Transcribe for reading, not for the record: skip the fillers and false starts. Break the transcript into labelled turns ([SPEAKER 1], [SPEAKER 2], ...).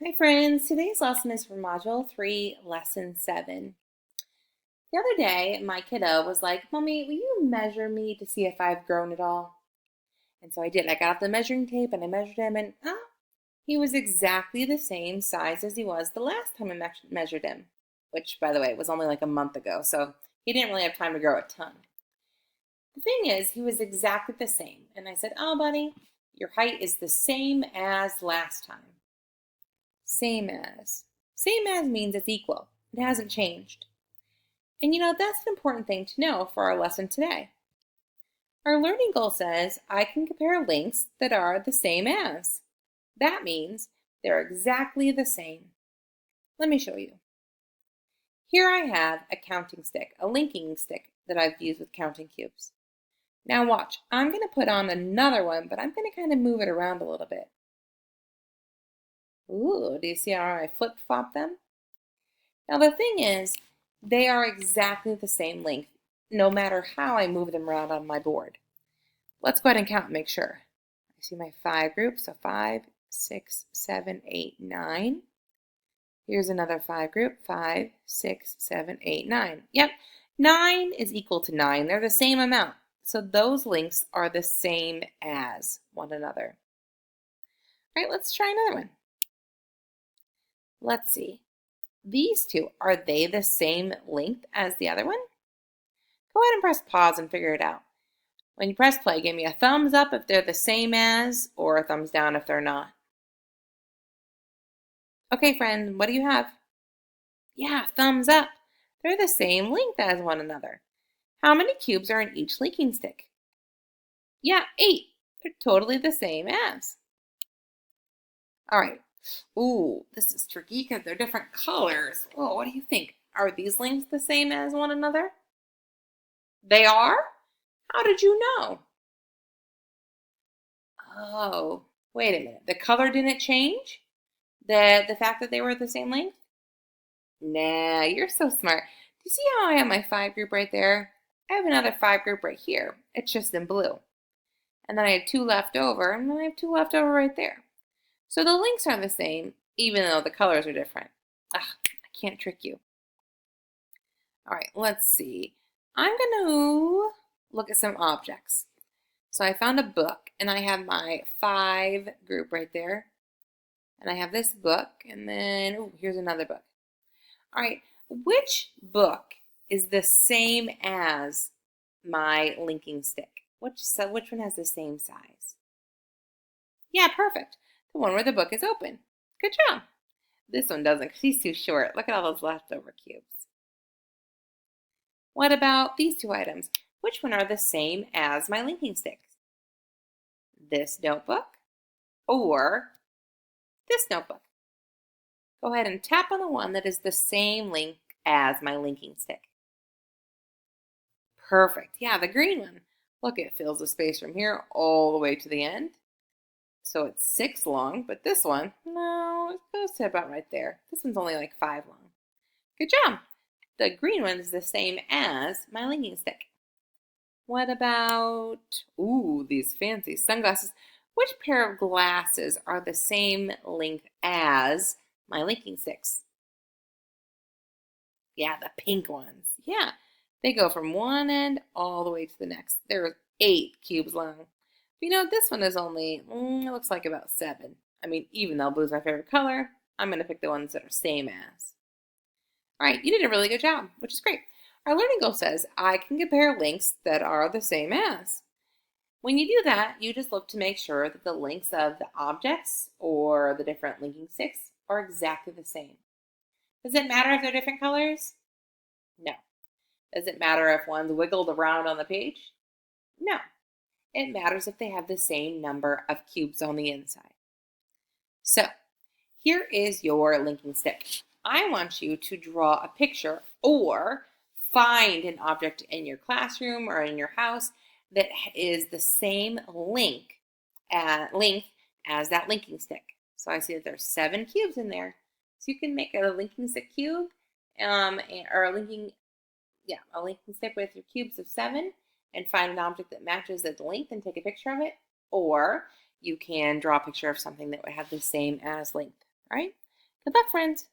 [SPEAKER 1] Hi friends, today's lesson is for Module 3, Lesson 7. The other day, my kiddo was like, Mommy, will you measure me to see if I've grown at all? And so I did. I got out the measuring tape and I measured him, and he was exactly the same size as he was the last time I measured him, which, by the way, was only like a month ago, so he didn't really have time to grow a ton. The thing is, he was exactly the same. And I said, Oh, buddy, your height is the same as last time. Same as. Same as means it's equal. It hasn't changed. And that's an important thing to know for our lesson today. Our learning goal says I can compare links that are the same as. That means they're exactly the same. Let me show you. Here I have a counting stick, a linking stick that I've used with counting cubes. Now watch, I'm going to put on another one, but I'm going to kind of move it around a little bit. Ooh, do you see how I flip-flop them? Now the thing is, they are exactly the same length, no matter how I move them around on my board. Let's go ahead and count and make sure. I see my 5 groups, so 5, 6, 7, 8, 9. Here's another 5 group, 5, 6, 7, 8, 9. Yep, 9 is equal to 9. They're the same amount. So those lengths are the same as one another. All right, let's try another one. Let's see. These two, are they the same length as the other one? Go ahead and press pause and figure it out. When you press play, give me a thumbs up if they're the same as, or a thumbs down if they're not. Okay, friend, what do you have? Yeah, thumbs up. They're the same length as one another. How many cubes are in each linking stick? Yeah, 8. They're totally the same as. All right. Ooh, this is tricky because they're different colors. Oh, what do you think? Are these lengths the same as one another? They are? How did you know? Oh, wait a minute. The color didn't change? The fact that they were the same length? Nah, you're so smart. Do you see how I have my 5 group right there? I have another 5 group right here. It's just in blue. And then I have 2 left over, and then I have 2 left over right there. So the links are the same, even though the colors are different. Ugh, I can't trick you. All right, let's see. I'm going to look at some objects. So I found a book, and I have my 5 group right there. And I have this book, and then here's another book. All right, which book is the same as my linking stick? Which one has the same size? Yeah, perfect. The one where the book is open. Good job. This one doesn't because he's too short. Look at all those leftover cubes. What about these 2 items? Which one are the same as my linking sticks? This notebook or this notebook? Go ahead and tap on the one that is the same length as my linking stick. Perfect. Yeah, the green one. Look, it fills the space from here all the way to the end. So it's 6 long, but this one, no, it goes to about right there. This one's only like 5 long. Good job. The green one is the same as my linking stick. What about, these fancy sunglasses? Which pair of glasses are the same length as my linking sticks? Yeah, the pink ones. Yeah, they go from one end all the way to the next. They're 8 cubes long. But this one is only, it looks like about 7. I mean, even though blue's my favorite color, I'm going to pick the ones that are same as. All right, you did a really good job, which is great. Our learning goal says I can compare links that are the same as. When you do that, you just look to make sure that the lengths of the objects or the different linking sticks are exactly the same. Does it matter if they're different colors? No. Does it matter if one's wiggled around on the page? No. It matters if they have the same number of cubes on the inside. So, here is your linking stick. I want you to draw a picture or find an object in your classroom or in your house that is the same length as that linking stick. So I see that there's 7 cubes in there. So you can make a linking stick cube, or a linking stick with your cubes of 7 and find an object that matches its length and take a picture of it. Or you can draw a picture of something that would have the same as length, right? Good luck, friends.